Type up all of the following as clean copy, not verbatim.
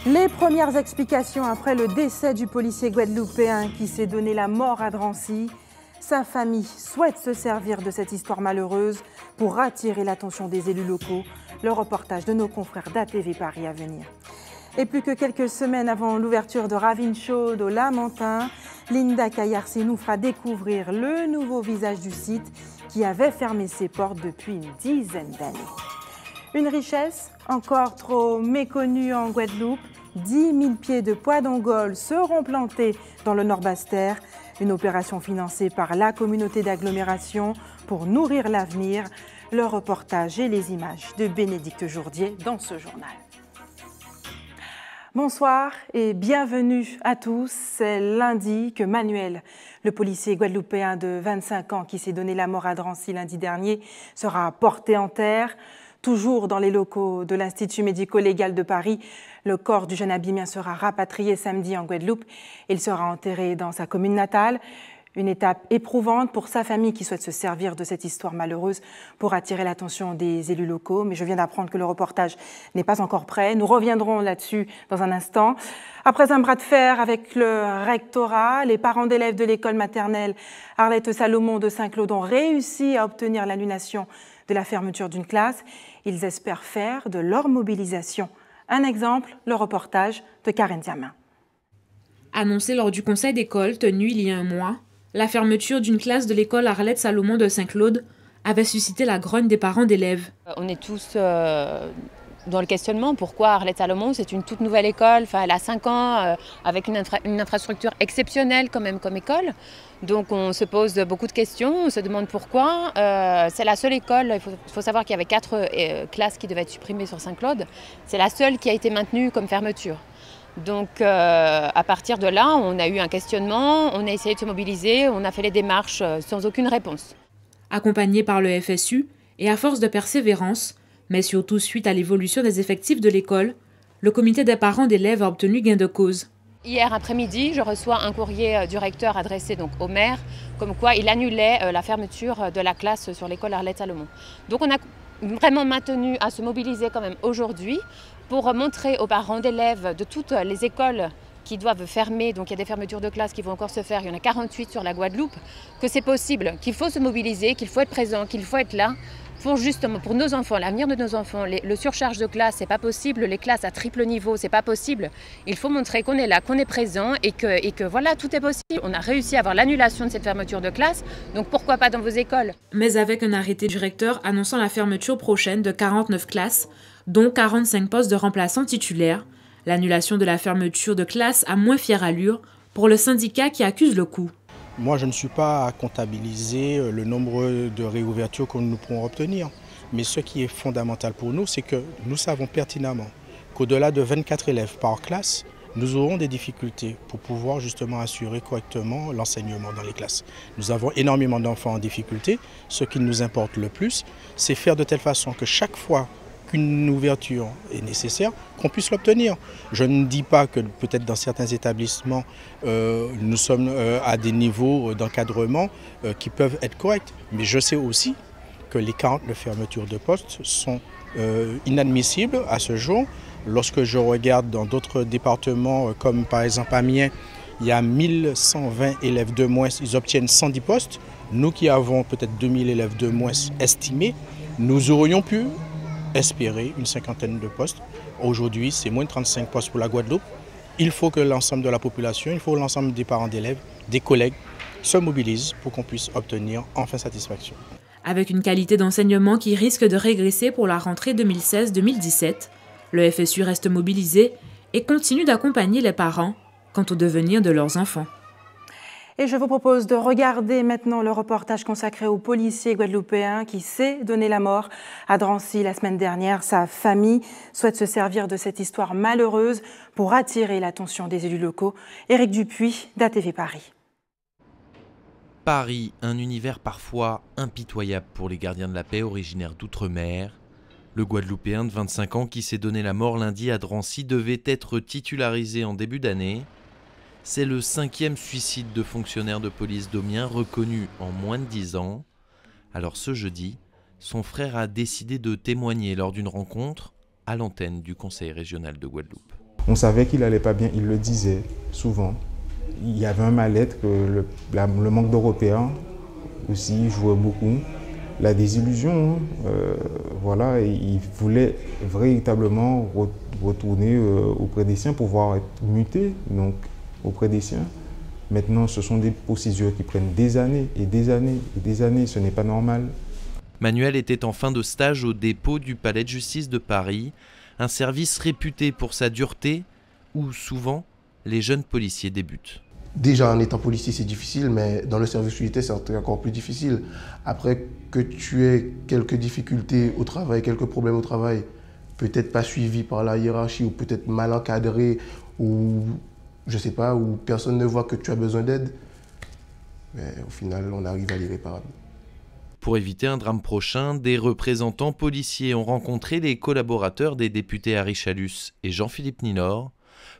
Les premières explications après le décès du policier guadeloupéen qui s'est donné la mort à Drancy. Sa famille souhaite se servir de cette histoire malheureuse pour attirer l'attention des élus locaux. Le reportage de nos confrères d'ATV Paris à venir. Et plus que quelques semaines avant l'ouverture de Ravine Chaude au Lamentin, Linda Kayarsi nous fera découvrir le nouveau visage du site qui avait fermé ses portes depuis une dizaine d'années. Une richesse encore trop méconnue en Guadeloupe. 10 000 pieds de pois d'Ongole seront plantés dans le Nord-Basse-Terre. Une opération financée par la communauté d'agglomération pour nourrir l'avenir. Le reportage et les images de Bénédicte Jourdier dans ce journal. Bonsoir et bienvenue à tous. C'est lundi que Manuel, le policier guadeloupéen de 25 ans qui s'est donné la mort à Drancy lundi dernier, sera porté en terre. Toujours dans les locaux de l'Institut médico-légal de Paris, le corps du jeune abîmien sera rapatrié samedi en Guadeloupe. Il sera enterré dans sa commune natale. Une étape éprouvante pour sa famille qui souhaite se servir de cette histoire malheureuse pour attirer l'attention des élus locaux. Mais je viens d'apprendre que le reportage n'est pas encore prêt. Nous reviendrons là-dessus dans un instant. Après un bras de fer avec le rectorat, les parents d'élèves de l'école maternelle Arlette Salomon de Saint-Claude ont réussi à obtenir l'annulation de la fermeture d'une classe. Ils espèrent faire de leur mobilisation un exemple, le reportage de Karen Diamin. Annoncé lors du conseil d'école tenu il y a un mois, la fermeture d'une classe de l'école Arlette Salomon de Saint-Claude avait suscité la grogne des parents d'élèves. On est tous dans le questionnement. Pourquoi Arlette Salomon? C'est une toute nouvelle école, enfin, elle a 5 ans, avec une infrastructure exceptionnelle quand même comme école. Donc on se pose beaucoup de questions, on se demande pourquoi. C'est la seule école, il faut savoir qu'il y avait 4 classes qui devaient être supprimées sur Saint-Claude. C'est la seule qui a été maintenue comme fermeture. Donc à partir de là, on a eu un questionnement, on a essayé de se mobiliser, on a fait les démarches sans aucune réponse. Accompagné par le FSU et à force de persévérance, mais surtout suite à l'évolution des effectifs de l'école, le comité des parents d'élèves a obtenu gain de cause. Hier après-midi, je reçois un courrier du recteur adressé donc au maire, comme quoi il annulait la fermeture de la classe sur l'école Arlette Salomon. Donc on a vraiment maintenu à se mobiliser quand même aujourd'hui pour montrer aux parents d'élèves de toutes les écoles qui doivent fermer, donc il y a des fermetures de classes qui vont encore se faire, il y en a 48 sur la Guadeloupe, que c'est possible, qu'il faut se mobiliser, qu'il faut être présent, qu'il faut être là. Pour nos enfants, l'avenir de nos enfants, le surcharge de classe, c'est pas possible, les classes à triple niveau, c'est pas possible. Il faut montrer qu'on est là, qu'on est présent et que voilà, tout est possible. On a réussi à avoir l'annulation de cette fermeture de classe, donc pourquoi pas dans vos écoles? Mais avec un arrêté du recteur annonçant la fermeture prochaine de 49 classes, dont 45 postes de remplaçants titulaires, l'annulation de la fermeture de classe a moins fière allure pour le syndicat qui accuse le coup. Moi, je ne suis pas à comptabiliser le nombre de réouvertures que nous pourrons obtenir. Mais ce qui est fondamental pour nous, c'est que nous savons pertinemment qu'au-delà de 24 élèves par classe, nous aurons des difficultés pour pouvoir justement assurer correctement l'enseignement dans les classes. Nous avons énormément d'enfants en difficulté. Ce qui nous importe le plus, c'est faire de telle façon que chaque fois qu'une ouverture est nécessaire, qu'on puisse l'obtenir. Je ne dis pas que peut-être dans certains établissements, nous sommes à des niveaux d'encadrement qui peuvent être corrects. Mais je sais aussi que les 49 fermetures de postes sont inadmissibles à ce jour. Lorsque je regarde dans d'autres départements, comme par exemple Amiens, il y a 1120 élèves de moins, ils obtiennent 110 postes. Nous qui avons peut-être 2000 élèves de moins estimés, nous aurions pu espérer une cinquantaine de postes. Aujourd'hui, c'est moins de 35 postes pour la Guadeloupe. Il faut que l'ensemble de la population, il faut que l'ensemble des parents d'élèves, des collègues se mobilisent pour qu'on puisse obtenir enfin satisfaction. Avec une qualité d'enseignement qui risque de régresser pour la rentrée 2016-2017, le FSU reste mobilisé et continue d'accompagner les parents quant au devenir de leurs enfants. Et je vous propose de regarder maintenant le reportage consacré au policier guadeloupéen qui s'est donné la mort à Drancy la semaine dernière. Sa famille souhaite se servir de cette histoire malheureuse pour attirer l'attention des élus locaux. Éric Dupuis, d'ATV Paris. Paris, un univers parfois impitoyable pour les gardiens de la paix originaires d'outre-mer. Le Guadeloupéen de 25 ans qui s'est donné la mort lundi à Drancy devait être titularisé en début d'année. C'est le 5e suicide de fonctionnaire de police d'Omiens reconnu en moins de 10 ans. Alors ce jeudi, son frère a décidé de témoigner lors d'une rencontre à l'antenne du Conseil régional de Guadeloupe. On savait qu'il n'allait pas bien, il le disait souvent. Il y avait un mal-être, que le manque d'Européens aussi jouait beaucoup. La désillusion, voilà, il voulait véritablement retourner auprès des siens, pouvoir être muté donc, auprès des siens. Maintenant, ce sont des procédures qui prennent des années et des années et des années, ce n'est pas normal. Manuel était en fin de stage au dépôt du Palais de justice de Paris, un service réputé pour sa dureté, où souvent les jeunes policiers débutent. Déjà en étant policier c'est difficile, mais dans le service unitaire c'est encore plus difficile. Après que tu aies quelques difficultés au travail, quelques problèmes au travail, peut-être pas suivis par la hiérarchie ou peut-être mal encadré ou je sais pas, où personne ne voit que tu as besoin d'aide, mais au final on arrive à l'irréparable. Pour éviter un drame prochain, des représentants policiers ont rencontré les collaborateurs des députés Harry Chalus et Jean-Philippe Nilor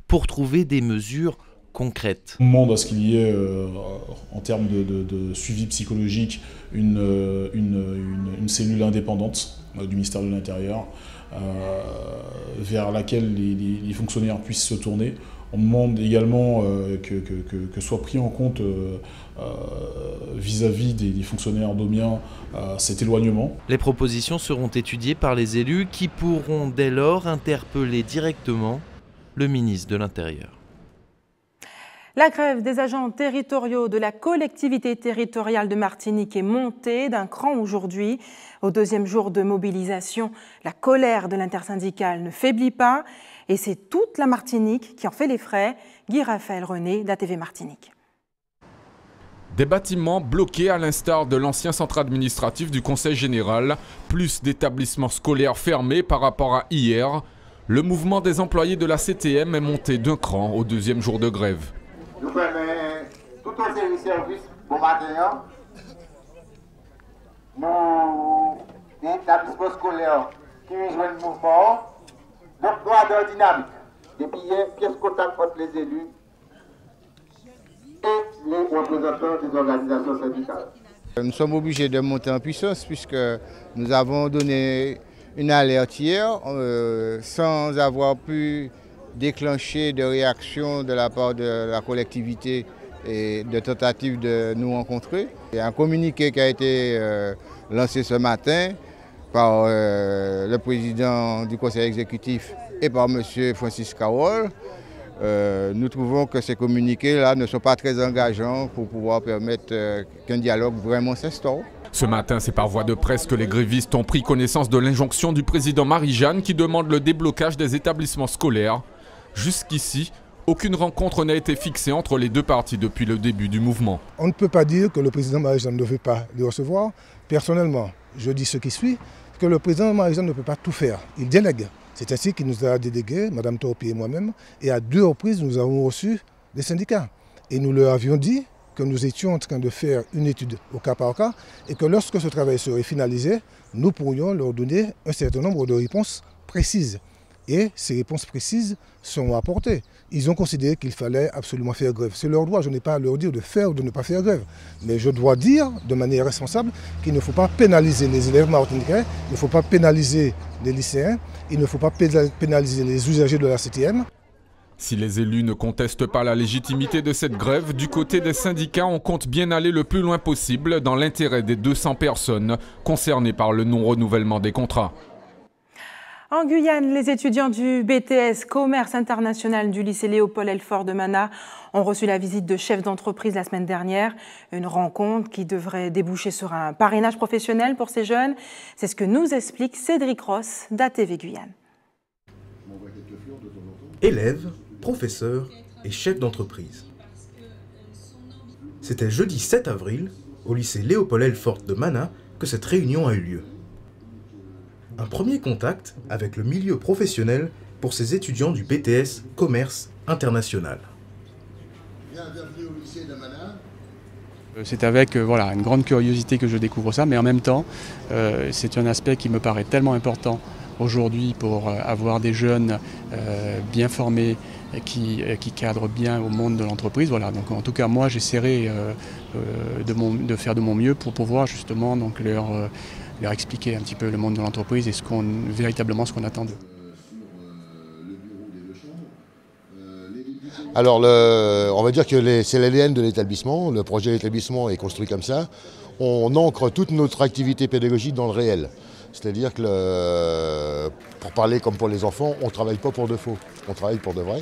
pour trouver des mesures concrètes. On demande à ce qu'il y ait, en termes de suivi psychologique, une cellule indépendante du ministère de l'Intérieur vers laquelle les fonctionnaires puissent se tourner. On demande également que soit pris en compte vis-à-vis des fonctionnaires domiens cet éloignement. Les propositions seront étudiées par les élus qui pourront dès lors interpeller directement le ministre de l'Intérieur. La grève des agents territoriaux de la collectivité territoriale de Martinique est montée d'un cran aujourd'hui. Au deuxième jour de mobilisation, la colère de l'intersyndicale ne faiblit pas et c'est toute la Martinique qui en fait les frais. Guy-Raphaël René d'ATV Martinique. Des bâtiments bloqués à l'instar de l'ancien centre administratif du Conseil général, plus d'établissements scolaires fermés par rapport à hier. Le mouvement des employés de la CTM est monté d'un cran au deuxième jour de grève. Nous faisons tout un série de services pour matin. Nous, l'établissement scolaire qui rejoint le mouvement, donc nous avons une dynamique. Depuis hier, pièce contact entre les élus et les représentants des organisations syndicales. Nous sommes obligés de monter en puissance puisque nous avons donné une alerte hier sans avoir pu déclencher de réactions de la part de la collectivité et de tentatives de nous rencontrer. Il y a un communiqué qui a été lancé ce matin par le président du conseil exécutif et par M. Francis Carole. Nous trouvons que ces communiqués-là ne sont pas très engageants pour pouvoir permettre qu'un dialogue vraiment s'instaure. Ce matin, c'est par voie de presse que les grévistes ont pris connaissance de l'injonction du président Marie-Jeanne qui demande le déblocage des établissements scolaires. Jusqu'ici, aucune rencontre n'a été fixée entre les deux parties depuis le début du mouvement. On ne peut pas dire que le président Marie-Jeanne ne veut pas les recevoir. Personnellement, je dis ce qui suit, que le président Marie-Jeanne ne peut pas tout faire. Il délègue. C'est ainsi qu'il nous a délégué, Mme Torpi et moi-même, et à 2 reprises, nous avons reçu des syndicats. Et nous leur avions dit que nous étions en train de faire une étude au cas par cas, et que lorsque ce travail serait finalisé, nous pourrions leur donner un certain nombre de réponses précises. Et ces réponses précises sont apportées. Ils ont considéré qu'il fallait absolument faire grève. C'est leur droit, je n'ai pas à leur dire de faire ou de ne pas faire grève. Mais je dois dire de manière responsable qu'il ne faut pas pénaliser les élèves martiniquais, il ne faut pas pénaliser les lycéens, il ne faut pas pénaliser les usagers de la CTM. Si les élus ne contestent pas la légitimité de cette grève, du côté des syndicats, on compte bien aller le plus loin possible dans l'intérêt des 200 personnes concernées par le non-renouvellement des contrats. En Guyane, les étudiants du BTS Commerce International du lycée Léopold Helfort de Mana ont reçu la visite de chefs d'entreprise la semaine dernière. Une rencontre qui devrait déboucher sur un parrainage professionnel pour ces jeunes. C'est ce que nous explique Cédric Ross d'ATV Guyane. Élèves, professeurs et chefs d'entreprise. C'était jeudi 7 avril, au lycée Léopold Helfort de Mana, que cette réunion a eu lieu. Un premier contact avec le milieu professionnel pour ces étudiants du BTS Commerce International. Bienvenue au lycée de Mana. C'est avec une grande curiosité que je découvre ça, mais en même temps, c'est un aspect qui me paraît tellement important aujourd'hui pour avoir des jeunes bien formés qui cadrent bien au monde de l'entreprise. Voilà, donc en tout cas, moi, j'essaierai de faire de mon mieux pour pouvoir justement donc, leur expliquer un petit peu le monde de l'entreprise et véritablement ce qu'on attend d'eux. Alors, on va dire que c'est l'ADN de l'établissement. Le projet de l'établissement est construit comme ça. On ancre toute notre activité pédagogique dans le réel. C'est-à-dire que, pour parler comme pour les enfants, on ne travaille pas pour de faux, on travaille pour de vrai.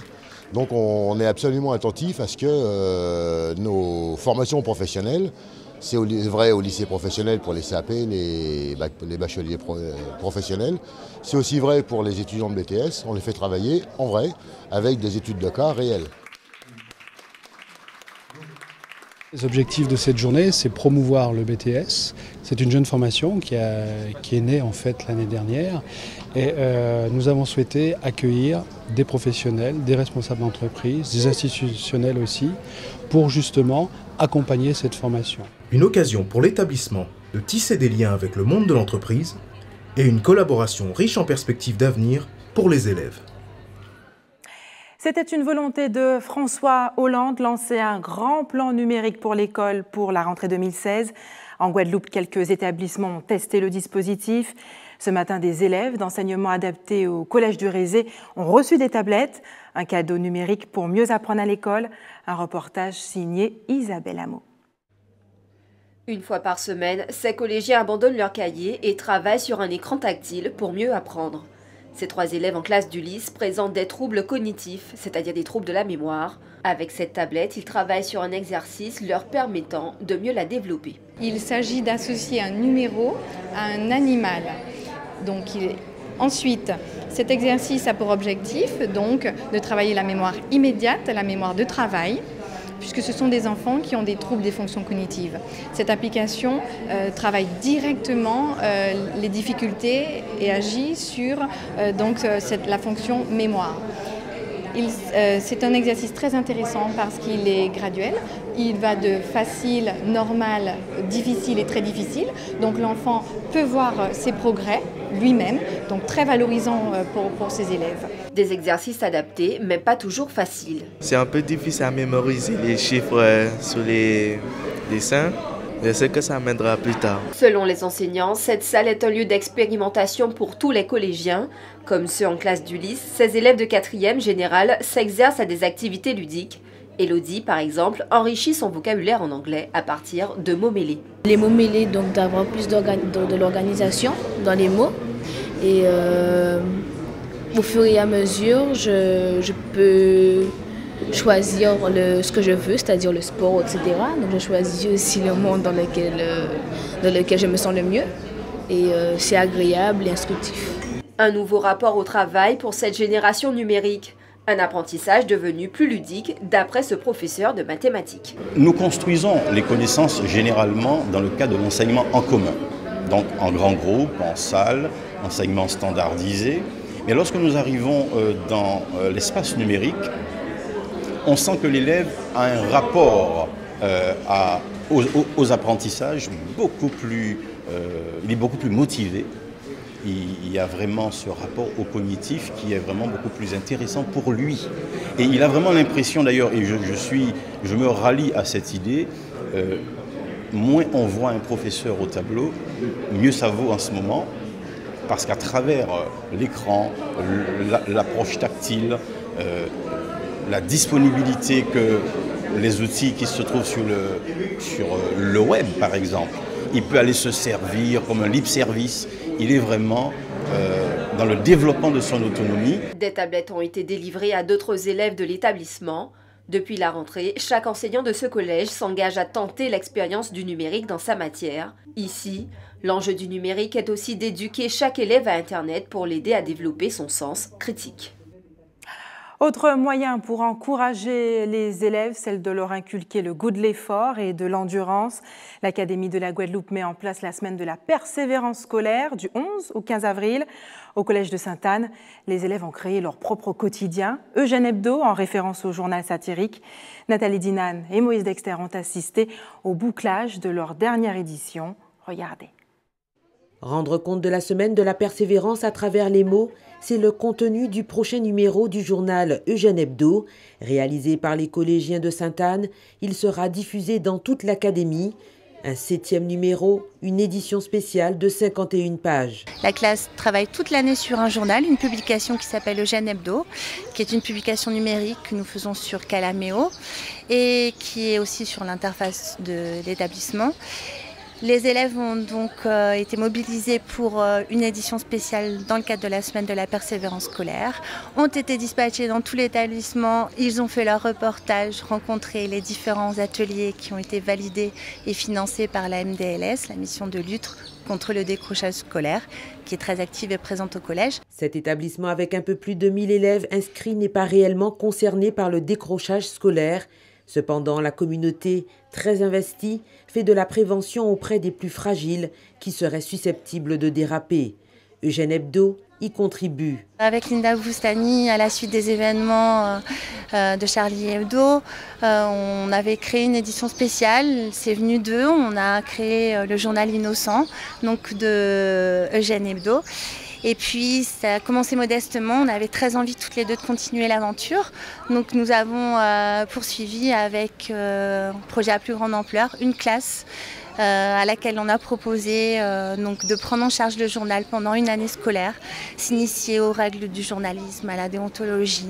Donc on est absolument attentif à ce que nos formations professionnelles, c'est vrai au lycée professionnel pour les CAP, les bacheliers professionnels, c'est aussi vrai pour les étudiants de BTS, on les fait travailler en vrai avec des études de cas réelles. Les objectifs de cette journée, c'est promouvoir le BTS. C'est une jeune formation qui est née en fait l'année dernière et nous avons souhaité accueillir des professionnels, des responsables d'entreprise, des institutionnels aussi, pour justement accompagner cette formation. Une occasion pour l'établissement de tisser des liens avec le monde de l'entreprise et une collaboration riche en perspectives d'avenir pour les élèves. C'était une volonté de François Hollande, lancer un grand plan numérique pour l'école pour la rentrée 2016. En Guadeloupe, quelques établissements ont testé le dispositif. Ce matin, des élèves d'enseignement adapté au Collège du Rézé ont reçu des tablettes, un cadeau numérique pour mieux apprendre à l'école. Un reportage signé Isabelle Hameau. Une fois par semaine, ces collégiens abandonnent leurs cahiers et travaillent sur un écran tactile pour mieux apprendre. Ces 3 élèves en classe d'Ulysse présentent des troubles cognitifs, c'est-à-dire des troubles de la mémoire. Avec cette tablette, ils travaillent sur un exercice leur permettant de mieux la développer. Il s'agit d'associer un numéro à un animal. Ensuite, cet exercice a pour objectif donc, de travailler la mémoire immédiate, la mémoire de travail, puisque ce sont des enfants qui ont des troubles des fonctions cognitives. Cette application travaille directement les difficultés et agit sur la fonction mémoire. C'est un exercice très intéressant parce qu'il est graduel. Il va de facile, normal, difficile et très difficile. Donc l'enfant peut voir ses progrès lui-même, donc très valorisant pour ses élèves. Des exercices adaptés, mais pas toujours faciles. C'est un peu difficile à mémoriser les chiffres sur les dessins. Je sais que ça m'aidera plus tard. Selon les enseignants, cette salle est un lieu d'expérimentation pour tous les collégiens. Comme ceux en classe d'Ulysse, ces élèves de 4e général s'exercent à des activités ludiques. Elodie, par exemple, enrichit son vocabulaire en anglais à partir de mots mêlés. Les mots mêlés, donc d'avoir plus de l'organisation dans les mots. Et au fur et à mesure, je peux choisir ce que je veux, c'est-à-dire le sport, etc. Donc je choisis aussi le monde dans lequel je me sens le mieux. Et c'est agréable et instructif. Un nouveau rapport au travail pour cette génération numérique. Un apprentissage devenu plus ludique d'après ce professeur de mathématiques. Nous construisons les connaissances généralement dans le cadre de l'enseignement en commun. Donc en grand groupe, en salle, enseignement standardisé. Mais lorsque nous arrivons dans l'espace numérique, on sent que l'élève a un rapport aux apprentissages il est beaucoup plus motivé. Il y a vraiment ce rapport au cognitif qui est vraiment beaucoup plus intéressant pour lui. Et il a vraiment l'impression d'ailleurs, et je me rallie à cette idée, moins on voit un professeur au tableau, mieux ça vaut en ce moment, parce qu'à travers l'écran, l'approche tactile, la disponibilité que les outils qui se trouvent sur le web par exemple, il peut aller se servir comme un libre service. Il est vraiment dans le développement de son autonomie. Des tablettes ont été délivrées à d'autres élèves de l'établissement. Depuis la rentrée, chaque enseignant de ce collège s'engage à tenter l'expérience du numérique dans sa matière. Ici, l'enjeu du numérique est aussi d'éduquer chaque élève à Internet pour l'aider à développer son sens critique. Autre moyen pour encourager les élèves, celle de leur inculquer le goût de l'effort et de l'endurance. L'Académie de la Guadeloupe met en place la semaine de la persévérance scolaire du 11 au 15 avril. Au Collège de Sainte-Anne, les élèves ont créé leur propre quotidien. Eugène Hebdo, en référence au journal satirique. Nathalie Dinan et Moïse Dexter ont assisté au bouclage de leur dernière édition. Regardez. Rendre compte de la semaine de la persévérance à travers les mots, c'est le contenu du prochain numéro du journal Eugène Hebdo. Réalisé par les collégiens de Sainte-Anne, il sera diffusé dans toute l'académie. Un 7e numéro, une édition spéciale de 51 pages. La classe travaille toute l'année sur un journal, une publication qui s'appelle Eugène Hebdo, qui est une publication numérique que nous faisons sur Calaméo et qui est aussi sur l'interface de l'établissement. Les élèves ont donc été mobilisés pour une édition spéciale dans le cadre de la semaine de la persévérance scolaire, ont été dispatchés dans tout l'établissement, ils ont fait leur reportage, rencontré les différents ateliers qui ont été validés et financés par la MDLS, la mission de lutte contre le décrochage scolaire, qui est très active et présente au collège. Cet établissement avec un peu plus de 1000 élèves inscrits n'est pas réellement concerné par le décrochage scolaire. Cependant, la communauté, très investie, fait de la prévention auprès des plus fragiles qui seraient susceptibles de déraper. Eugène Hebdo y contribue. Avec Linda Boustani, à la suite des événements de Charlie Hebdo, on avait créé une édition spéciale. C'est venu d'eux. On a créé le journal Innocent, donc de Eugène Hebdo. Et puis ça a commencé modestement, on avait très envie toutes les deux de continuer l'aventure. Donc nous avons poursuivi avec un projet à plus grande ampleur, une classe à laquelle on a proposé donc de prendre en charge le journal pendant une année scolaire, s'initier aux règles du journalisme, à la déontologie,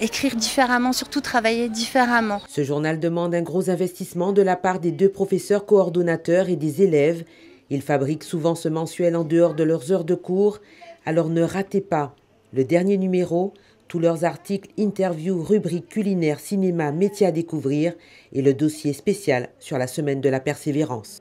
écrire différemment, surtout travailler différemment. Ce journal demande un gros investissement de la part des 2 professeurs coordonnateurs et des élèves. Ils fabriquent souvent ce mensuel en dehors de leurs heures de cours, alors ne ratez pas le dernier numéro, tous leurs articles, interviews, rubriques culinaires, cinéma, métiers à découvrir et le dossier spécial sur la semaine de la persévérance.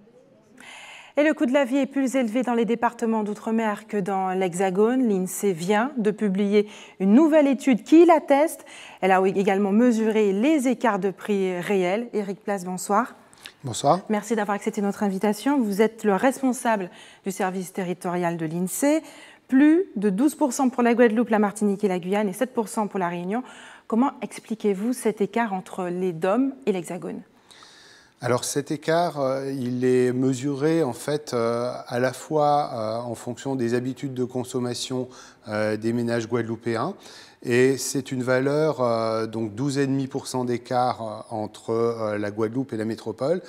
Et le coût de la vie est plus élevé dans les départements d'outre-mer que dans l'Hexagone. L'INSEE vient de publier une nouvelle étude qui l'atteste. Elle a également mesuré les écarts de prix réels. Éric Place, bonsoir. Bonsoir. Merci d'avoir accepté notre invitation. Vous êtes le responsable du service territorial de l'INSEE. Plus de 12% pour la Guadeloupe, la Martinique et la Guyane et 7% pour la Réunion. Comment expliquez-vous cet écart entre les DOM et l'Hexagone ? Alors cet écart, il est mesuré en fait à la fois en fonction des habitudes de consommation des ménages guadeloupéens. Et c'est une valeur, donc 12,5% d'écart entre la Guadeloupe et la métropole,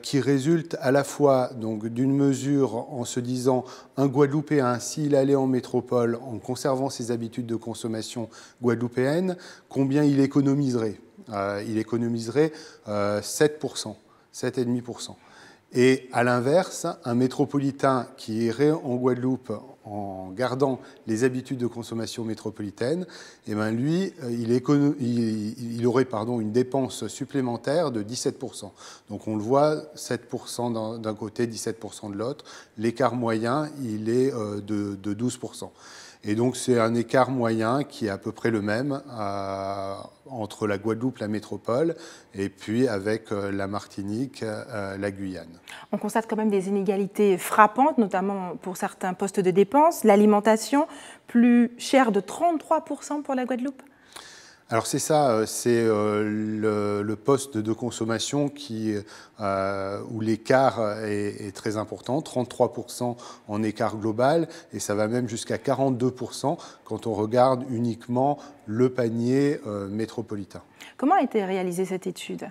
qui résulte à la fois d'une mesure en se disant un Guadeloupéen, s'il allait en métropole en conservant ses habitudes de consommation guadeloupéennes, combien il économiserait. Il économiserait 7%, 7,5%. Et à l'inverse, un métropolitain qui irait en Guadeloupe en gardant les habitudes de consommation métropolitaine, eh ben lui, il aurait une dépense supplémentaire de 17%. Donc on le voit, 7% d'un côté, 17% de l'autre. L'écart moyen, il est de 12%. Et donc c'est un écart moyen qui est à peu près le même entre la Guadeloupe, la métropole, et puis avec la Martinique, la Guyane. On constate quand même des inégalités frappantes, notamment pour certains postes de dépenses. L'alimentation, plus chère de 33% pour la Guadeloupe. Alors c'est ça, c'est le poste de consommation où l'écart est très important, 33% en écart global, et ça va même jusqu'à 42% quand on regarde uniquement le panier métropolitain. Comment a été réalisée cette étude ?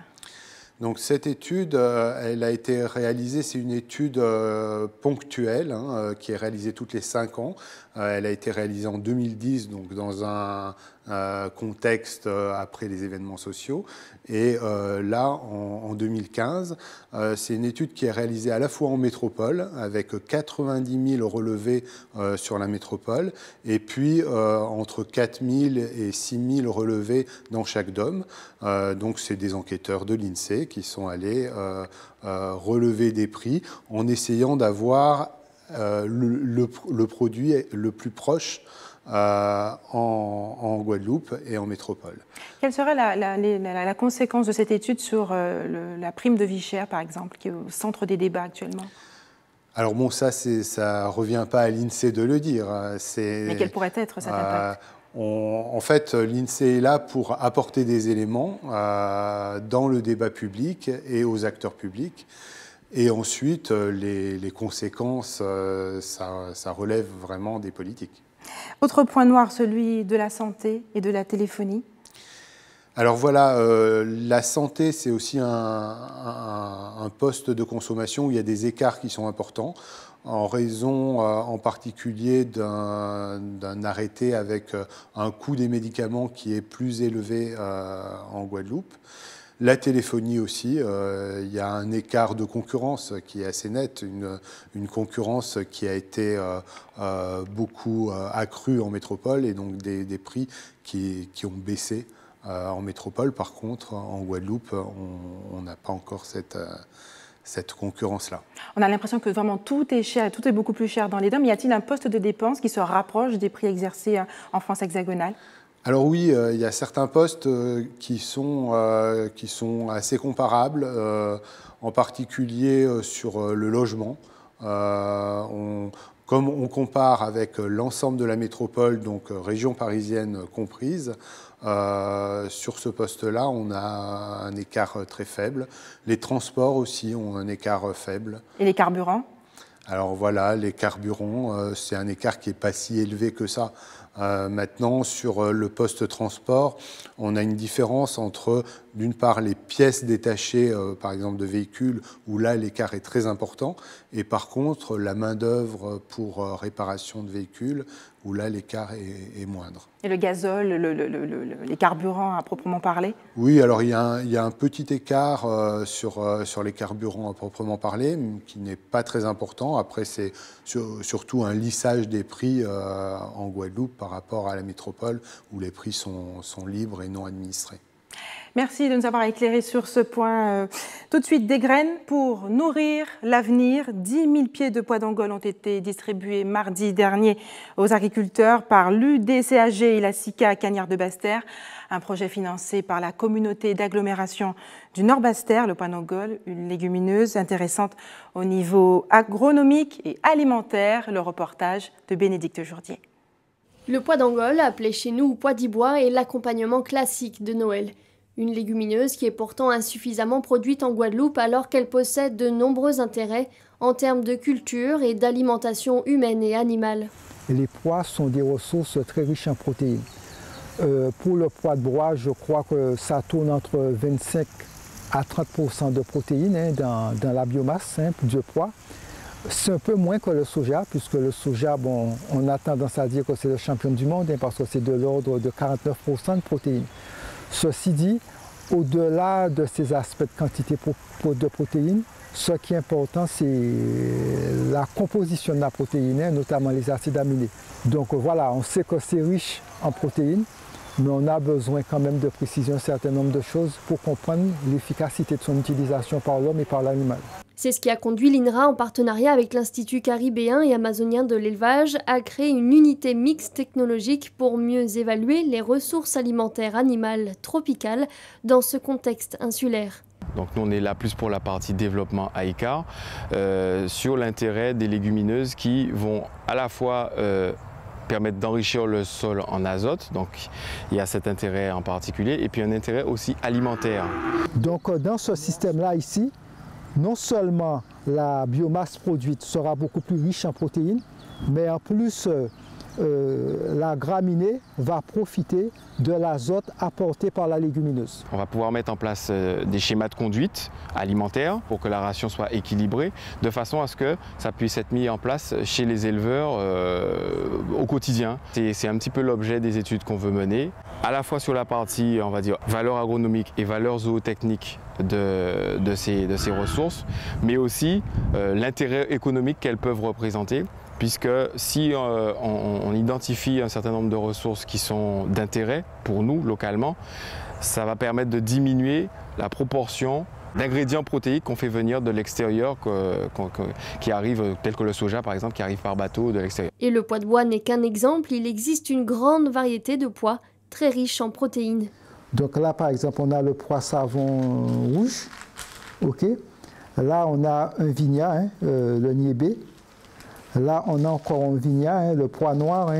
Donc cette étude, elle a été réalisée, c'est une étude ponctuelle qui est réalisée toutes les 5 ans. Elle a été réalisée en 2010, donc dans un contexte après les événements sociaux. Et là, en 2015, c'est une étude qui est réalisée à la fois en métropole, avec 90 000 relevés sur la métropole, et puis entre 4 000 et 6 000 relevés dans chaque DOM. Donc c'est des enquêteurs de l'INSEE qui sont allés relever des prix en essayant d'avoir le produit le plus proche en Guadeloupe et en métropole. Quelle serait la conséquence de cette étude sur la prime de vie chère, par exemple, qui est au centre des débats actuellement ? Alors bon, ça ne revient pas à l'INSEE de le dire. Mais quel pourrait être cet impact ? En fait, l'INSEE est là pour apporter des éléments dans le débat public et aux acteurs publics. Et ensuite, les conséquences, ça relève vraiment des politiques. Autre point noir, celui de la santé et de la téléphonie. Alors voilà, la santé, c'est aussi un un poste de consommation où il y a des écarts qui sont importants, en raison en particulier d'un arrêté avec un coût des médicaments qui est plus élevé en Guadeloupe. La téléphonie aussi, il y a un écart de concurrence qui est assez net, une concurrence qui a été beaucoup accrue en métropole et donc des prix qui ont baissé en métropole. Par contre, en Guadeloupe, on n'a pas encore cette concurrence-là. On a l'impression que vraiment tout est cher, tout est beaucoup plus cher dans les DOM. Y a-t-il un poste de dépense qui se rapproche des prix exercés en France hexagonale ? Alors oui, il y a certains postes qui sont assez comparables, en particulier sur le logement. Comme on compare avec l'ensemble de la métropole, donc région parisienne comprise, sur ce poste-là, on a un écart très faible. Les transports aussi ont un écart faible. Et les carburants ? Alors voilà, les carburants, c'est un écart qui n'est pas si élevé que ça. Maintenant, sur le poste transport, on a une différence entre, d'une part, les pièces détachées, par exemple, de véhicules, où là, l'écart est très important, et par contre, la main-d'œuvre pour réparation de véhicules, où là, l'écart est moindre. Et le gazole, les carburants à proprement parler ? Oui, alors il y a un petit écart sur les carburants à proprement parler, qui n'est pas très important. Après, c'est surtout un lissage des prix en Guadeloupe par rapport à la métropole, où les prix sont libres et non administrés. Merci de nous avoir éclairés sur ce point. Tout de suite, des graines pour nourrir l'avenir. 10 000 pieds de pois d'Angole ont été distribués mardi dernier aux agriculteurs par l'UDCAG et la SICA à Cagnard-de-Basse-Terre. Un projet financé par la communauté d'agglomération du Nord-Basse-Terre, le pois d'Angole, une légumineuse intéressante au niveau agronomique et alimentaire. Le reportage de Bénédicte Jourdier. Le pois d'Angole, appelé chez nous pois d'ibois, est l'accompagnement classique de Noël. Une légumineuse qui est pourtant insuffisamment produite en Guadeloupe alors qu'elle possède de nombreux intérêts en termes de culture et d'alimentation humaine et animale. Les pois sont des ressources très riches en protéines. Pour le pois de bois, je crois que ça tourne entre 25 à 30% de protéines dans la biomasse du pois. C'est un peu moins que le soja, puisque le soja, bon, on a tendance à dire que c'est le champion du monde parce que c'est de l'ordre de 49% de protéines. Ceci dit, au-delà de ces aspects de quantité de protéines, ce qui est important, c'est la composition de la protéine, notamment les acides aminés. Donc voilà, on sait que c'est riche en protéines, mais on a besoin quand même de préciser un certain nombre de choses pour comprendre l'efficacité de son utilisation par l'homme et par l'animal. C'est ce qui a conduit l'INRA, en partenariat avec l'Institut caribéen et amazonien de l'élevage, à créer une unité mixte technologique pour mieux évaluer les ressources alimentaires animales tropicales dans ce contexte insulaire. Donc nous on est là plus pour la partie développement AICA, sur l'intérêt des légumineuses qui vont à la fois permettre d'enrichir le sol en azote, donc il y a cet intérêt en particulier, et puis un intérêt aussi alimentaire. Donc dans ce système-là ici, non seulement la biomasse produite sera beaucoup plus riche en protéines, mais en plus la graminée va profiter de l'azote apporté par la légumineuse. On va pouvoir mettre en place des schémas de conduite alimentaire pour que la ration soit équilibrée, de façon à ce que ça puisse être mis en place chez les éleveurs au quotidien. C'est un petit peu l'objet des études qu'on veut mener, à la fois sur la partie, on va dire, valeur agronomique et valeur zootechnique de ces ressources, mais aussi l'intérêt économique qu'elles peuvent représenter, puisque si on identifie un certain nombre de ressources qui sont d'intérêt pour nous localement, ça va permettre de diminuer la proportion d'ingrédients protéiques qu'on fait venir de l'extérieur, qui arrivent, tel que le soja par exemple, qui arrive par bateau de l'extérieur. Et le pois de bois n'est qu'un exemple, il existe une grande variété de pois très riches en protéines. Donc là par exemple on a le pois savon rouge, ok. Là on a un vigna, le niébé. Là, on a encore un vigna, le pois noir,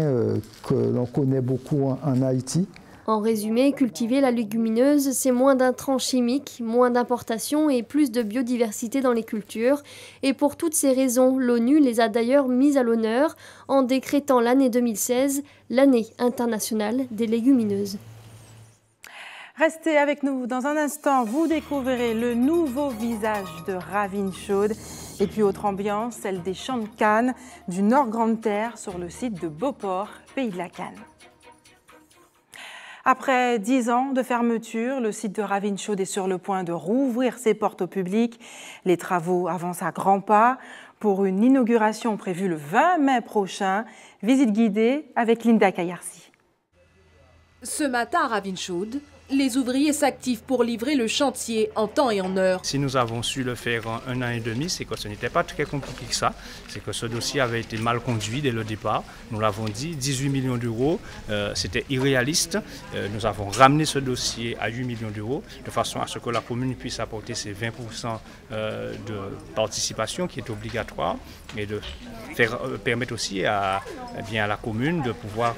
que l'on connaît beaucoup en Haïti. En résumé, cultiver la légumineuse, c'est moins d'intrants chimiques, moins d'importations et plus de biodiversité dans les cultures. Et pour toutes ces raisons, l'ONU les a d'ailleurs mises à l'honneur en décrétant l'année 2016 l'année internationale des légumineuses. Restez avec nous. Dans un instant, vous découvrirez le nouveau visage de Ravin Chaude. Et puis autre ambiance, celle des champs de canne du Nord Grande Terre sur le site de Beauport, pays de la canne. Après 10 ans de fermeture, le site de Ravin Chaude est sur le point de rouvrir ses portes au public. Les travaux avancent à grands pas pour une inauguration prévue le 20 mai prochain. Visite guidée avec Linda Kayarsi. Ce matin à Ravin Chaude, les ouvriers s'activent pour livrer le chantier en temps et en heure. Si nous avons su le faire en 1 an et demi, c'est que ce n'était pas très compliqué que ça. C'est que ce dossier avait été mal conduit dès le départ. Nous l'avons dit, 18 millions d'euros, c'était irréaliste. Nous avons ramené ce dossier à 8 millions d'euros de façon à ce que la commune puisse apporter ses 20% de participation qui est obligatoire et de permettre aussi à la commune de pouvoir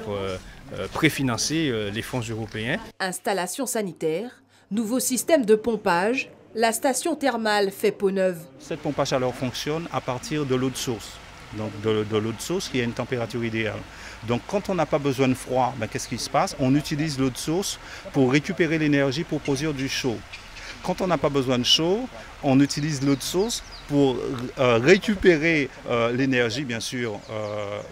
préfinancer les fonds européens. Installation sanitaire, nouveau système de pompage, la station thermale fait peau neuve. Cette pompe à chaleur fonctionne à partir de l'eau de source, donc de l'eau de source qui a une température idéale. Donc quand on n'a pas besoin de froid, qu'est-ce qui se passe? On utilise l'eau de source pour récupérer l'énergie pour produire du chaud. Quand on n'a pas besoin de chaud, on utilise l'eau de source pour récupérer l'énergie, bien sûr,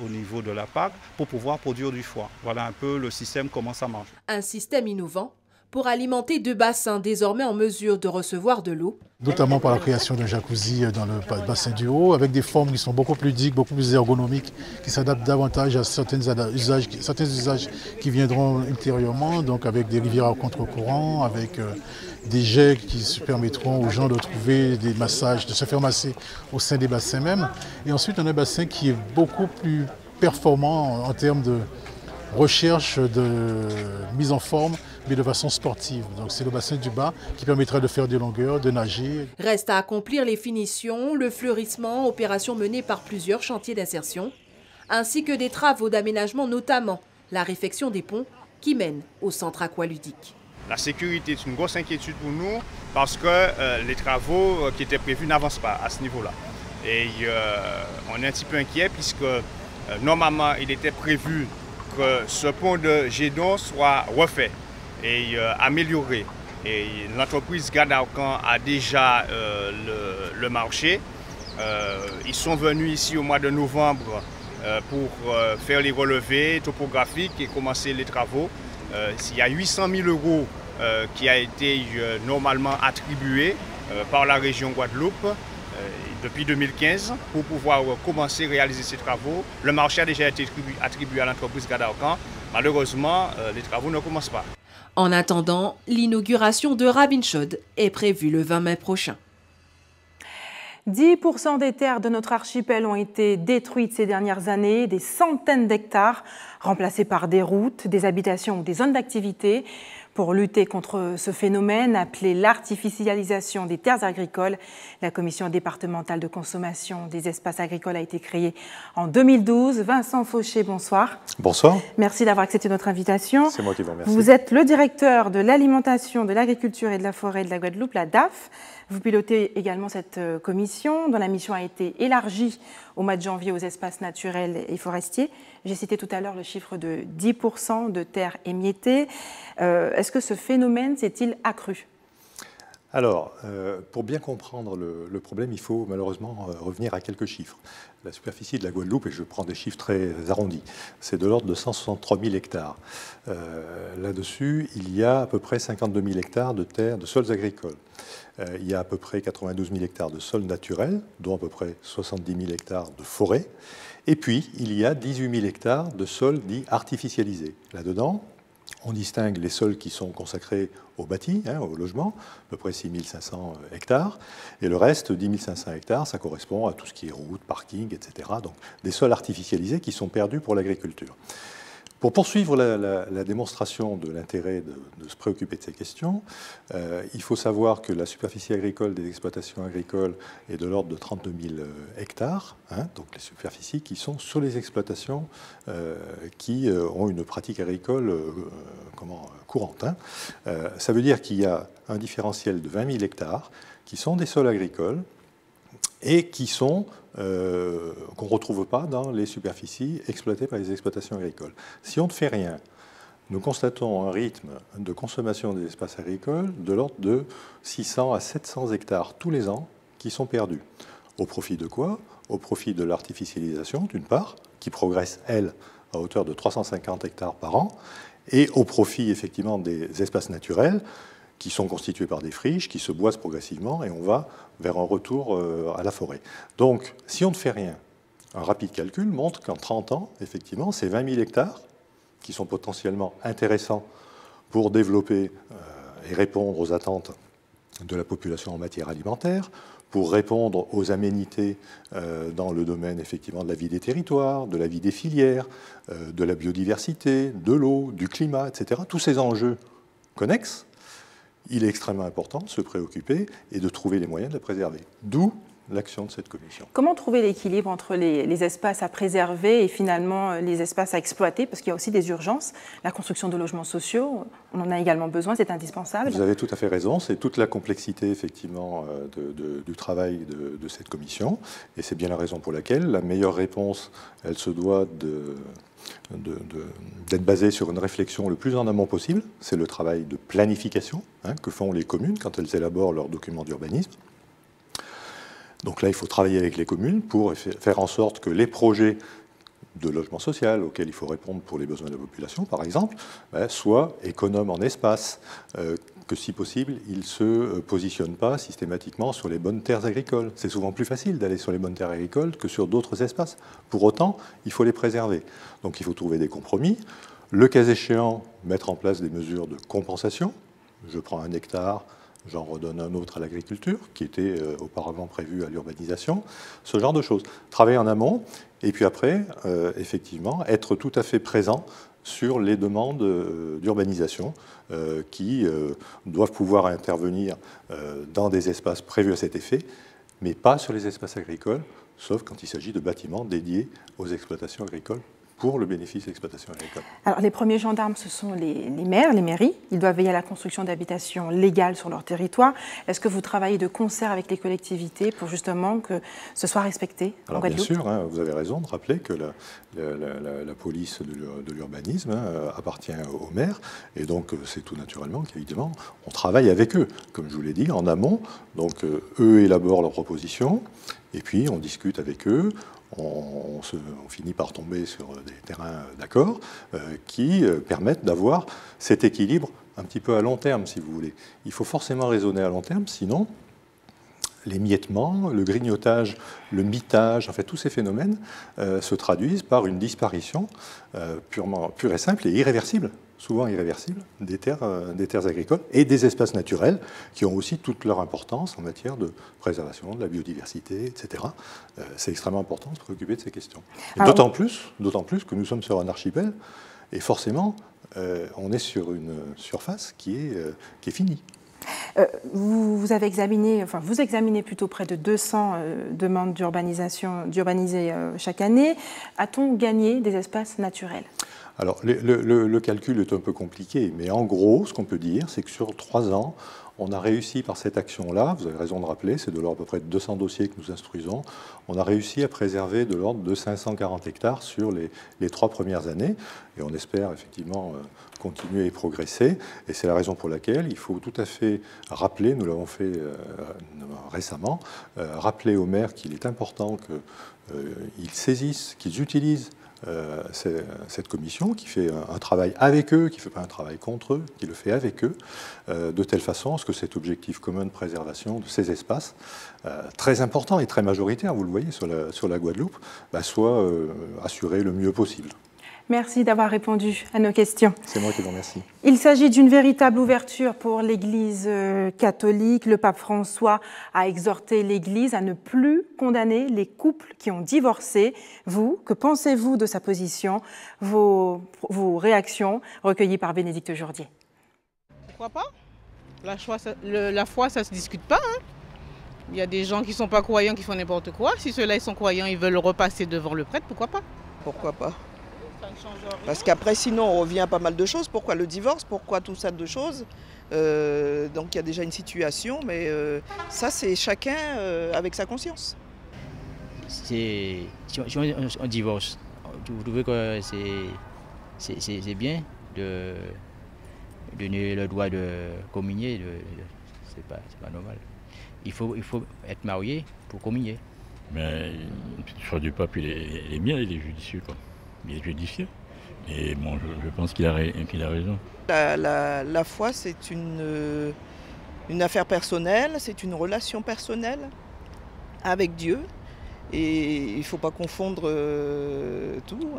au niveau de la PAC, pour pouvoir produire du froid. Voilà un peu le système, comment ça marche. Un système innovant pour alimenter 2 bassins désormais en mesure de recevoir de l'eau. Notamment par la création d'un jacuzzi dans le bassin du haut, avec des formes qui sont beaucoup plus digues, beaucoup plus ergonomiques, qui s'adaptent davantage à certains usages qui viendront ultérieurement, donc avec des rivières à contre-courant, avec des jets qui permettront aux gens de trouver des massages, de se faire masser au sein des bassins même. Et ensuite, on a un bassin qui est beaucoup plus performant en termes de recherche, de mise en forme, mais de façon sportive. Donc c'est le bassin du bas qui permettra de faire des longueurs, de nager. Reste à accomplir les finitions, le fleurissement, opération menée par plusieurs chantiers d'insertion, ainsi que des travaux d'aménagement, notamment la réfection des ponts qui mènent au centre aqualudique. La sécurité est une grosse inquiétude pour nous parce que les travaux qui étaient prévus n'avancent pas à ce niveau-là. Et on est un petit peu inquiet puisque normalement il était prévu que ce pont de Gédon soit refait et amélioré. Et l'entreprise Gadarcan a déjà le marché. Ils sont venus ici au mois de novembre pour faire les relevés topographiques et commencer les travaux. Il y a 800 000 € qui a été normalement attribué par la région Guadeloupe depuis 2015 pour pouvoir commencer à réaliser ces travaux. Le marché a déjà été attribué à l'entreprise Gadarcan. Malheureusement, les travaux ne commencent pas. En attendant, l'inauguration de Ravin Chaude est prévue le 20 mai prochain. 10% des terres de notre archipel ont été détruites ces dernières années, des centaines d'hectares remplacés par des routes, des habitations ou des zones d'activité. Pour lutter contre ce phénomène appelé l'artificialisation des terres agricoles, la commission départementale de consommation des espaces agricoles a été créée en 2012. Vincent Fauché, bonsoir. Bonsoir. Merci d'avoir accepté notre invitation. C'est moi qui vous remercie. Vous êtes le directeur de l'alimentation, de l'agriculture et de la forêt de la Guadeloupe, la DAF. Vous pilotez également cette commission dont la mission a été élargie au mois de janvier aux espaces naturels et forestiers. J'ai cité tout à l'heure le chiffre de 10% de terres émiettées. Est-ce que ce phénomène s'est-il accru ? Alors, pour bien comprendre le problème, il faut malheureusement revenir à quelques chiffres. La superficie de la Guadeloupe, et je prends des chiffres très arrondis, c'est de l'ordre de 163 000 hectares. Là-dessus, il y a à peu près 52 000 hectares de terres, de sols agricoles. Il y a à peu près 92 000 hectares de sols naturels, dont à peu près 70 000 hectares de forêts. Et puis, il y a 18 000 hectares de sols dits artificialisés. Là-dedans, on distingue les sols qui sont consacrés au bâti, au logement, à peu près 6 500 hectares, et le reste, 10 500 hectares, ça correspond à tout ce qui est route, parking, etc. Donc des sols artificialisés qui sont perdus pour l'agriculture. Pour poursuivre la démonstration de l'intérêt de se préoccuper de ces questions, il faut savoir que la superficie agricole des exploitations agricoles est de l'ordre de 32 000 hectares, donc les superficies qui sont sur les exploitations qui ont une pratique agricole courante. Ça veut dire qu'il y a un différentiel de 20 000 hectares qui sont des sols agricoles et qui sont qu'on ne retrouve pas dans les superficies exploitées par les exploitations agricoles. Si on ne fait rien nous constatons un rythme de consommation des espaces agricoles de l'ordre de 600 à 700 hectares tous les ans qui sont perdus. Au profit de quoi? Au profit de l'artificialisation, d'une part, qui progresse, elle, à hauteur de 350 hectares par an, et au profit, effectivement, des espaces naturels qui sont constitués par des friches, qui se boisent progressivement, et on va vers un retour à la forêt. Donc, si on ne fait rien, un rapide calcul montre qu'en 30 ans, effectivement, c'est 20 000 hectares qui sont potentiellement intéressants pour développer et répondre aux attentes de la population en matière alimentaire, pour répondre aux aménités dans le domaine effectivement de la vie des territoires, de la vie des filières, de la biodiversité, de l'eau, du climat, etc. Tous ces enjeux connexes, il est extrêmement important de se préoccuper et de trouver les moyens de la préserver. D'où l'action de cette commission. Comment trouver l'équilibre entre les espaces à préserver et finalement les espaces à exploiter? Parce qu'il y a aussi des urgences. La construction de logements sociaux, on en a également besoin, c'est indispensable. Vous avez tout à fait raison, c'est toute la complexité effectivement du travail de cette commission. Et c'est bien la raison pour laquelle la meilleure réponse, elle se doit d'être basée sur une réflexion le plus en amont possible. C'est le travail de planification que font les communes quand elles élaborent leurs documents d'urbanisme. Donc là, il faut travailler avec les communes pour faire en sorte que les projets de logement social auxquels il faut répondre pour les besoins de la population, par exemple, soient économes en espace, que si possible, ils ne se positionnent pas systématiquement sur les bonnes terres agricoles. C'est souvent plus facile d'aller sur les bonnes terres agricoles que sur d'autres espaces. Pour autant, il faut les préserver. Donc il faut trouver des compromis. Le cas échéant, mettre en place des mesures de compensation. Je prends un hectare, j'en redonne un autre à l'agriculture, qui était auparavant prévu à l'urbanisation, ce genre de choses. Travailler en amont, et puis après, effectivement, être tout à fait présent sur les demandes d'urbanisation qui doivent pouvoir intervenir dans des espaces prévus à cet effet, mais pas sur les espaces agricoles, sauf quand il s'agit de bâtiments dédiés aux exploitations agricoles pour le bénéfice de l'exploitation agricole. Alors, les premiers gendarmes, ce sont les maires, les mairies. Ils doivent veiller à la construction d'habitations légales sur leur territoire. Est-ce que vous travaillez de concert avec les collectivités pour justement que ce soit respecté en Guadeloupe? Bien sûr, vous avez raison de rappeler que la police de l'urbanisme appartient aux maires. Et donc, c'est tout naturellement qu'évidemment, on travaille avec eux. Comme je vous l'ai dit, en amont. Donc, eux élaborent leurs propositions. Et puis, on discute avec eux. On finit par tomber sur des terrains d'accord qui permettent d'avoir cet équilibre un petit peu à long terme, si vous voulez. Il faut forcément raisonner à long terme, sinon l'émiettement, le grignotage, le mitage, en fait, tous ces phénomènes se traduisent par une disparition pure et simple et irréversible, souvent irréversible, des terres agricoles et des espaces naturels qui ont aussi toute leur importance en matière de préservation de la biodiversité, etc. C'est extrêmement important de se préoccuper de ces questions. D'autant plus que nous sommes sur un archipel et forcément, on est sur une surface qui est finie. Vous examinez plutôt près de 200 demandes d'urbaniser chaque année. A-t-on gagné des espaces naturels? Alors, le calcul est un peu compliqué, mais en gros, ce qu'on peut dire, c'est que sur 3 ans, on a réussi par cette action-là, vous avez raison de rappeler, c'est de l'ordre à peu près de 200 dossiers que nous instruisons, on a réussi à préserver de l'ordre de 540 hectares sur les 3 premières années, et on espère effectivement continuer et progresser, et c'est la raison pour laquelle il faut tout à fait rappeler, nous l'avons fait récemment, rappeler aux maires qu'il est important qu'ils saisissent, qu'ils utilisent cette commission qui fait un travail avec eux, qui ne fait pas un travail contre eux, qui le fait avec eux, de telle façon à ce que cet objectif commun de préservation de ces espaces, très important et très majoritaire, vous le voyez sur la Guadeloupe, soit assuré le mieux possible. Merci d'avoir répondu à nos questions. C'est moi qui vous remercie. Il s'agit d'une véritable ouverture pour l'Église catholique. Le pape François a exhorté l'Église à ne plus condamner les couples qui ont divorcé. Vous, que pensez-vous de sa position? Vos réactions recueillies par Bénédicte Jourdier. Pourquoi pas? La foi, ça ne se discute pas. Il y a des gens qui ne sont pas croyants qui font n'importe quoi. Si ceux-là ils sont croyants, ils veulent repasser devant le prêtre, pourquoi pas? Pourquoi pas? Parce qu'après, sinon, on revient à pas mal de choses. Pourquoi le divorce? Pourquoi tout ça de choses? Donc il y a déjà une situation, mais ça, c'est chacun avec sa conscience. Si on divorce, vous trouvez que c'est bien? de donner le droit de communier, c'est pas normal. Il faut être marié pour communier. Mais le choix du pape, il est bien, il est judicieux, quoi. Il est judicieux. Et bon, je pense qu'il a raison. La foi, c'est une affaire personnelle, c'est une relation personnelle avec Dieu. Et il ne faut pas confondre tout.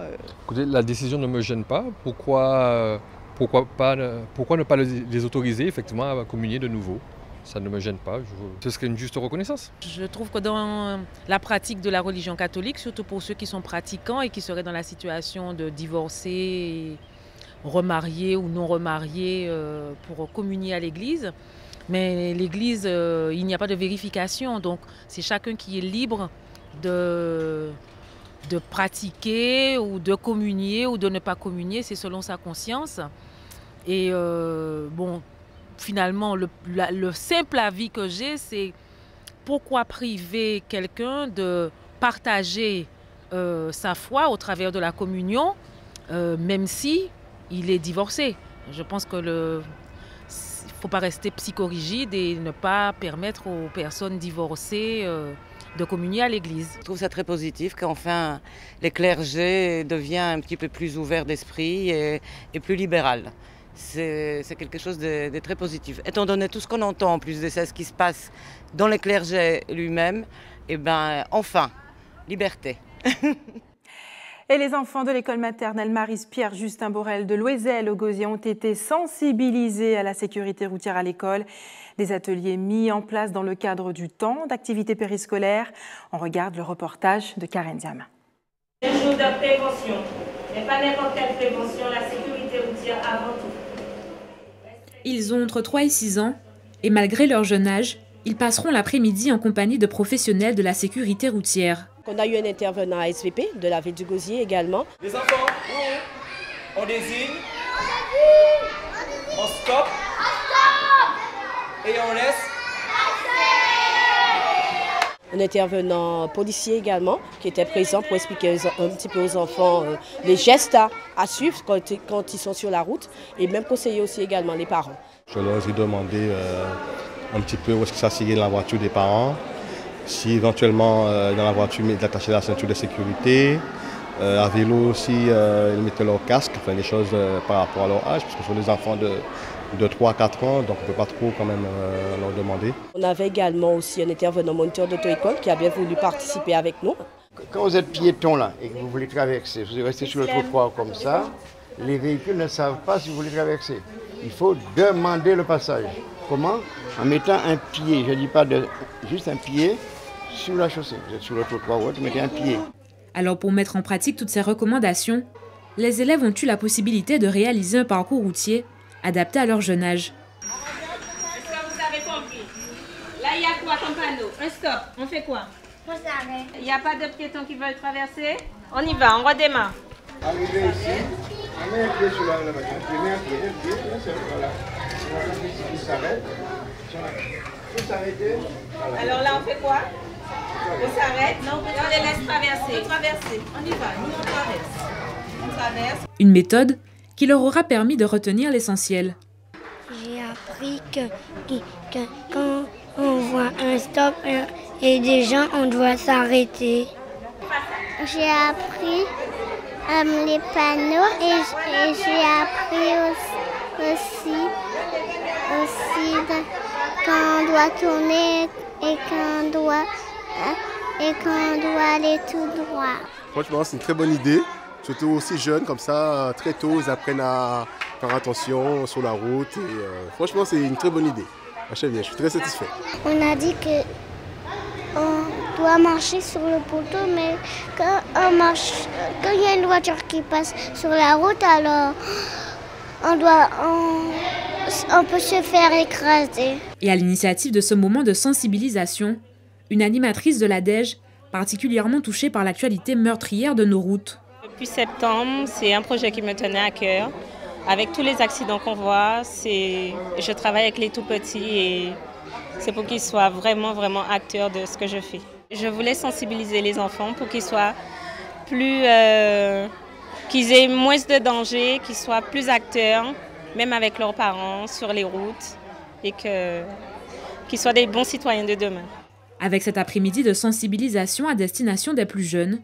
Écoutez, la décision ne me gêne pas. Pourquoi ne pas les autoriser effectivement à communier de nouveau? Ça ne me gêne pas. Ce serait une juste reconnaissance. Je trouve que dans la pratique de la religion catholique, surtout pour ceux qui sont pratiquants et qui seraient dans la situation de divorcer, remarier ou non remarier pour communier à l'église, mais l'église, il n'y a pas de vérification. Donc c'est chacun qui est libre de pratiquer ou de communier ou de ne pas communier, c'est selon sa conscience. Et bon, finalement, le simple avis que j'ai, c'est pourquoi priver quelqu'un de partager sa foi au travers de la communion, même si il est divorcé. Je pense que ne faut pas rester psychorigide et ne pas permettre aux personnes divorcées de communier à l'église. Je trouve ça très positif qu'enfin les clergés deviennent un petit peu plus ouverts d'esprit et plus libéral. C'est quelque chose de très positif. Étant donné tout ce qu'on entend en plus de ça, ce qui se passe dans le clergé lui-même, eh ben enfin, liberté. Et les enfants de l'école maternelle Maryse-Pierre Justin Borel de Loisel au Gosier ont été sensibilisés à la sécurité routière à l'école. Des ateliers mis en place dans le cadre du temps d'activité périscolaire. On regarde le reportage de Karen Diam. Un jour de prévention, mais pas n'importe quelle prévention, la sécurité routière avant tout. Ils ont entre 3 et 6 ans et malgré leur jeune âge, ils passeront l'après-midi en compagnie de professionnels de la sécurité routière. On a eu un intervenant à SVP de la ville du Gosier également. Les enfants, on désigne, on stoppe et on laisse. Un intervenant policier également qui était présent pour expliquer un petit peu aux enfants les gestes à suivre quand ils sont sur la route et même conseiller aussi également les parents. Je leur ai demandé un petit peu où est-ce que ça s'asseyait dans la voiture des parents, si éventuellement dans la voiture ils attachaient la ceinture de sécurité, à vélo aussi ils mettaient leur casque, enfin des choses par rapport à leur âge, parce que ce sont des enfants de 3 à 4 ans, donc on ne peut pas trop quand même leur demander. On avait également aussi un intervenant moniteur d'auto-école qui a bien voulu participer avec nous. Quand vous êtes piéton là et que vous voulez traverser, vous restez sur le trottoir comme ça, les véhicules ne savent pas si vous voulez traverser. Il faut demander le passage. Comment? En mettant un pied, je ne dis pas juste un pied sur la chaussée. Vous êtes sur le trottoir, vous mettez un pied. Alors pour mettre en pratique toutes ces recommandations, les élèves ont eu la possibilité de réaliser un parcours routier adapté à leur jeune âge. Est-ce que vous avez compris? Là, il y a quoi comme panneau? Un stop. On fait quoi? On s'arrête. Il n'y a pas de piétons qui veulent traverser? On y va, on redémarre. Arrivé ici, on met un pied sur la voiture. On met un pied, voilà. Il s'arrête. Il faut s'arrêter. Voilà. Alors là, on fait quoi? On s'arrête? Non, on les laisse traverser. On peut traverser. On y va, nous on traverse. On traverse. Une méthode qui leur aura permis de retenir l'essentiel. J'ai appris que quand on voit un stop et des gens, on doit s'arrêter. J'ai appris les panneaux et j'ai appris aussi quand on doit tourner et quand on doit aller tout droit. Franchement, c'est une très bonne idée. Surtout aussi jeunes, comme ça, très tôt, ils apprennent à faire attention sur la route. Et, franchement, c'est une très bonne idée. Je suis très satisfait. On a dit qu'on doit marcher sur le poteau, mais quand il y a une voiture qui passe sur la route, alors on peut se faire écraser. Et à l'initiative de ce moment de sensibilisation, une animatrice de l'ADEJ, particulièrement touchée par l'actualité meurtrière de nos routes. Depuis septembre, c'est un projet qui me tenait à cœur. Avec tous les accidents qu'on voit, je travaille avec les tout-petits et c'est pour qu'ils soient vraiment acteurs de ce que je fais. Je voulais sensibiliser les enfants pour qu'ils soient plus qu'ils aient moins de danger, qu'ils soient plus acteurs, même avec leurs parents, sur les routes, et qu'ils soient des bons citoyens de demain. Avec cet après-midi de sensibilisation à destination des plus jeunes,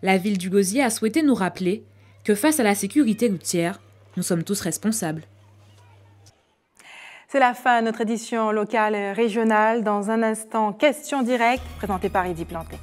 la ville du Gosier a souhaité nous rappeler que face à la sécurité routière, nous sommes tous responsables. C'est la fin de notre édition locale et régionale. Dans un instant, question directe présentée par Eddy Planté.